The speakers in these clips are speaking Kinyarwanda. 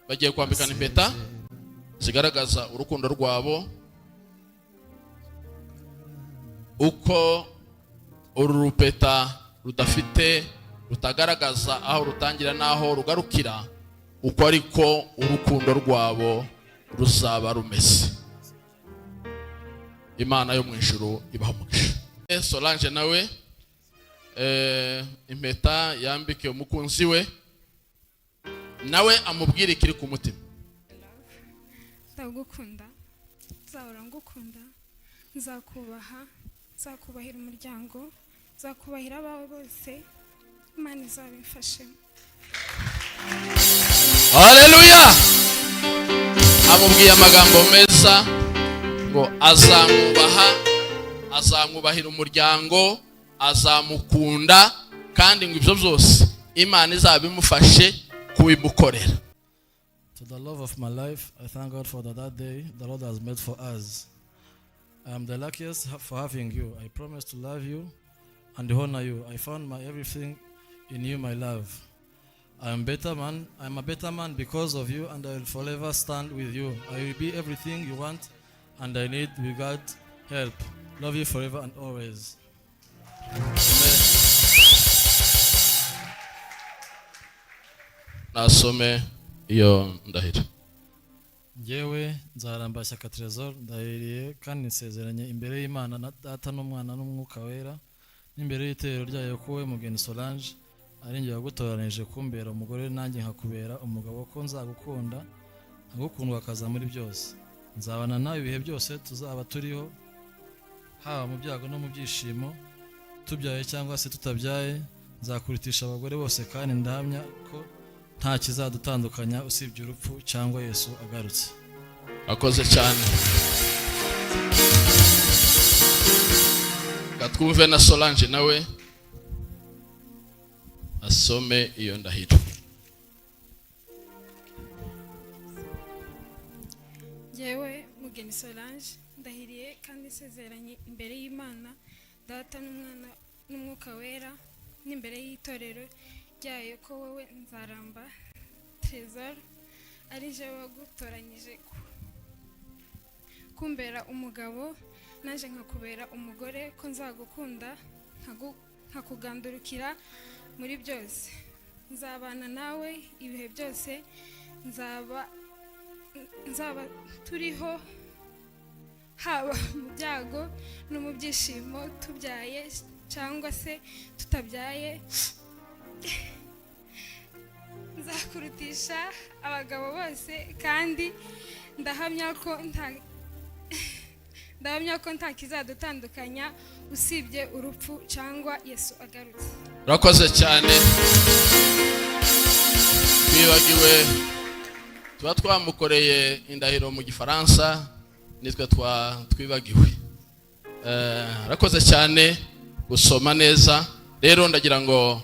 bagiye kwambikana impeta zigaragaza urukundo rwabo. Uko uru rupeta rudafite rutagaragaza aho rutangira naho rugarukira, uko ariko urukundo rwabo ruzaba rumeze. Imana yo mu ijuru ibaha umugisha. Solange nawe impeta yambike umukunzi we, nawe amubwire ikiri ku mutima. Ndagukunda, nzahora ngukunda, nzakubaha, nzakubahira umuryango, nzakubahira abawe bose, Imana izabimfashemo. Haleluya! Amubwiye amagambo meza ngo azamwubaha, azamwubahira umuryango, azamukunda, kandi ngo ibyo byose Imana izabimufashe kubimukorera. To the love of my life, I thank God for that day the Lord has made for us. I am the luckiest for having you. I promise to love you and honor you. I found my everything in you, my love. I am a better man because of you, and I will forever stand with you. I will be everything you want and I need with God's help. Love you forever and always. Amen. Nasome iyo ndahiro. Njyewe Nzaramba Shyaka Trésor ndahiriye kandi nsezeranye imbere y'Imana na Data n'Umwana n'Umwuka Wera n'imbere y'iterero ryayo ko we Mugeni Solange ari njye wagutoranije kumbera umugore nanjye nkakubera umugabo, ko nzagukunda nkagukundwa akaza muri byose. Nzabana nawe ibihe byose tuzaba turiho, haba mu byago no mu byishimo, tubyaye cyangwa se tutabyaye. Nzakurutisha abagore bose kandi ndahamya ko nta kizadutandukanya usibye urupfu cyangwa Yesu agarutse. Akoze cyane. Katwumve na Solange nawe asome iyo ndahiro. Njyewe Mugeni Solange ndahiriye kandi nsezeranye imbere y'Imana Data n'Umwana n'Umwuka Wera n'imbere y'itorero ryayo ko wowe Nzaramba Trésor ari je wagutoranyije kumbera umugabo, naje nkakubera umugore, ko nzagukunda nkakugandurukira muri byose. Nzabana nawe ibihe byose, nzaba turiho, haba mu byago no mu byishimo, tubyaye cyangwa se tutabyaye. Nzakurutisha abagabo bose kandi ndahamya ko nta kizadutandukanya usibye urupfu cyangwa Yesu agarutse. Urakoze cyane. Twibagiwe tuba twamukoreye indahiro mu Gifaransa, nitwe twibagiwe. Urakoze cyane gusoma neza. Rero ndagira ngo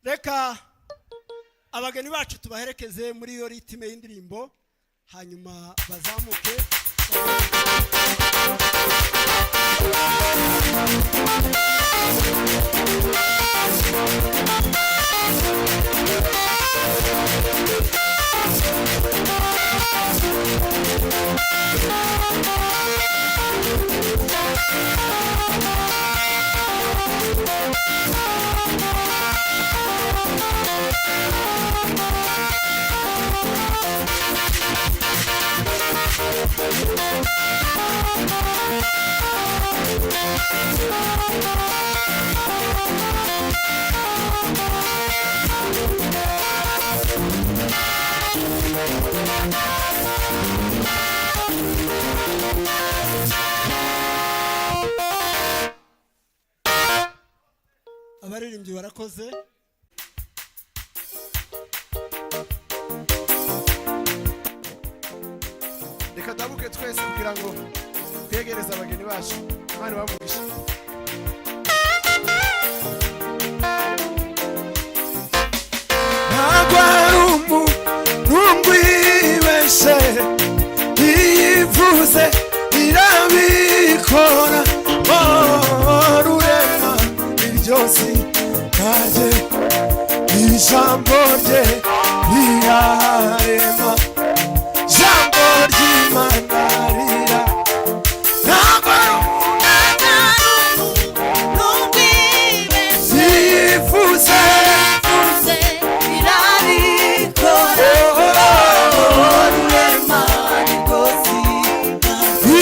Reka abageni bacu tubaherekeze muri iyo ritime y'indirimbo hanyuma bazamuke. Abaririmbyi barakoze. Reka dabuke twese kugira ngo twegereze abageni bacu. Imana bavugisha. Nagwarumu nungwibeshe yivuze irabikora rurema iryosi kaje ijambo rye rirarema jambo ry'Imana rira yivuze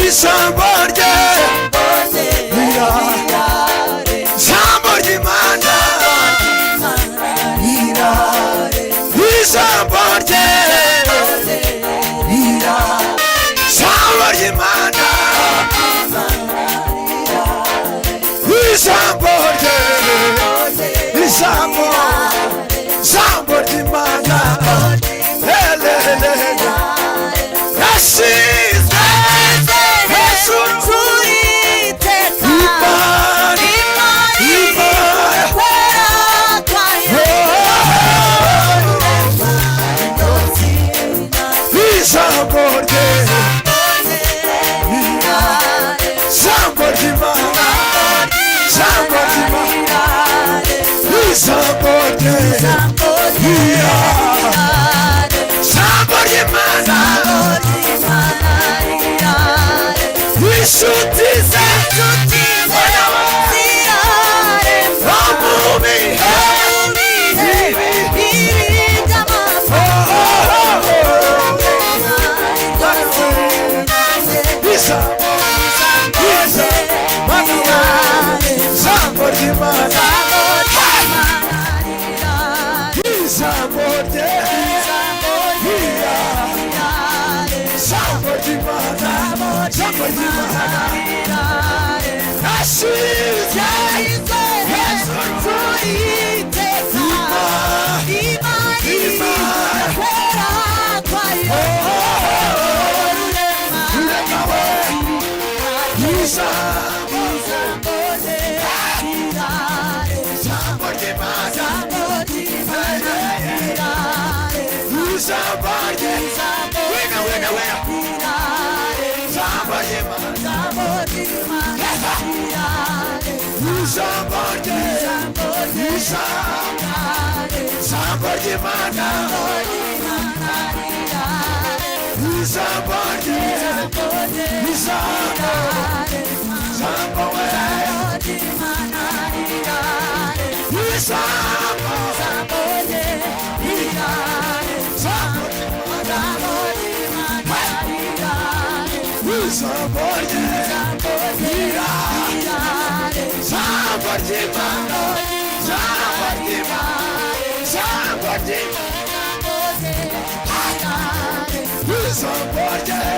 ijambo rye jambo ry'Imana ijambo rye jambo ry'Imana ijambo rye ijambo jambo ry'Imana yashize hejuru ijambo rye jambo ry'Imana jambo ry'Imana ijambo rye jambo ry'Imana inshuti ze jambo ry'Imana ijambo rye jambo ry'Imana jambo ry'Imana ashize hejuru iteka Imana rurema we ijambo ry'Imana ijambo rye jambo ry'Imana ijambo ry'Imana rirare, ijambo rye, ijambo rye rirare, ijambo ry'Imana, ijambo rye, ijambo rye ijambo, rirare, ijambo we, ry'Imana rirare, ijambo, ijambo rye rirare, ijambo, ijambo ry'Imana rirare, ijambo rye, ijambo rye rirare, ijambo ry'Imana, ijambo ry'Imana, ijambo ry'Imana, ijambo rye,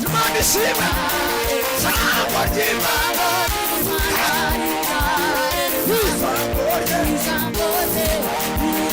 Imana ishimwe, ijambo ry'Imana, ijambo rye, ijambo ry'Imana.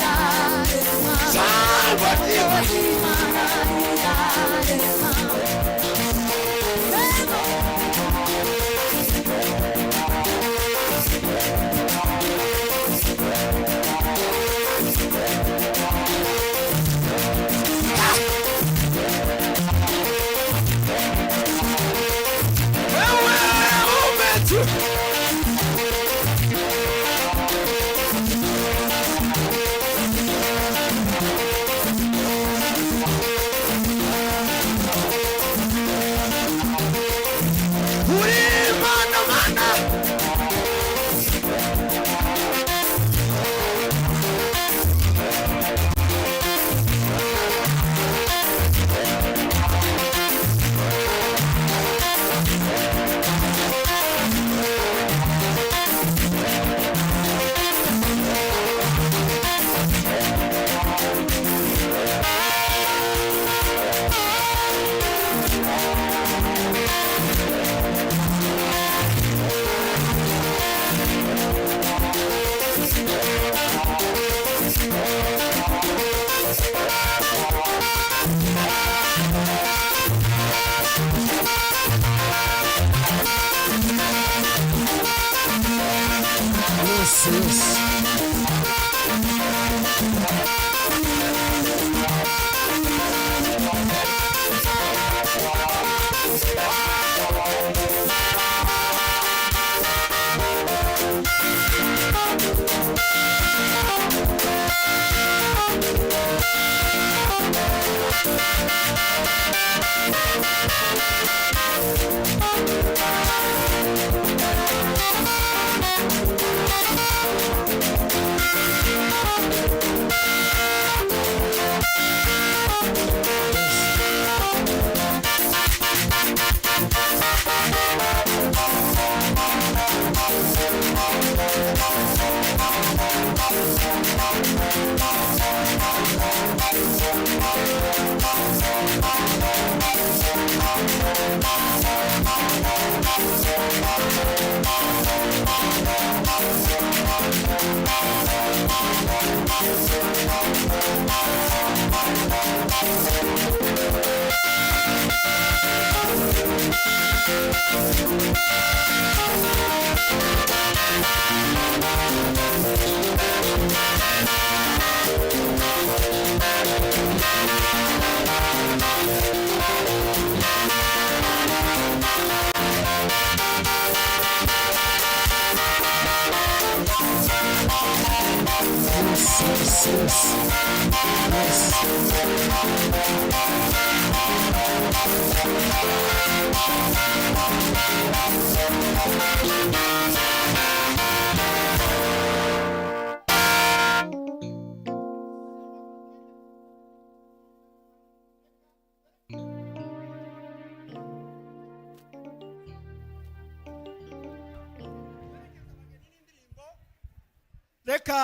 Reka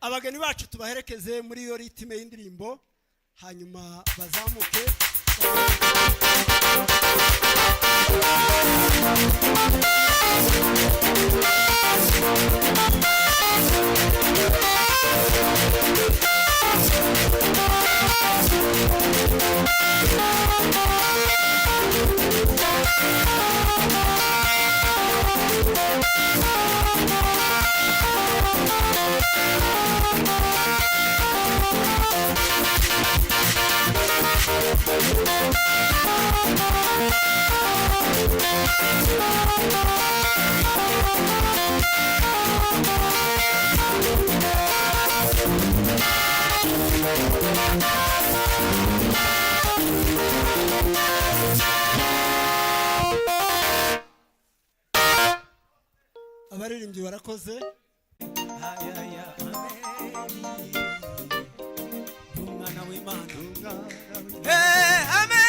abageni bacu tubaherekeze muri iyo ritime y'indirimbo hanyuma bazamuke abaririmbyi barakoze. Umwana w'Imana. Amen.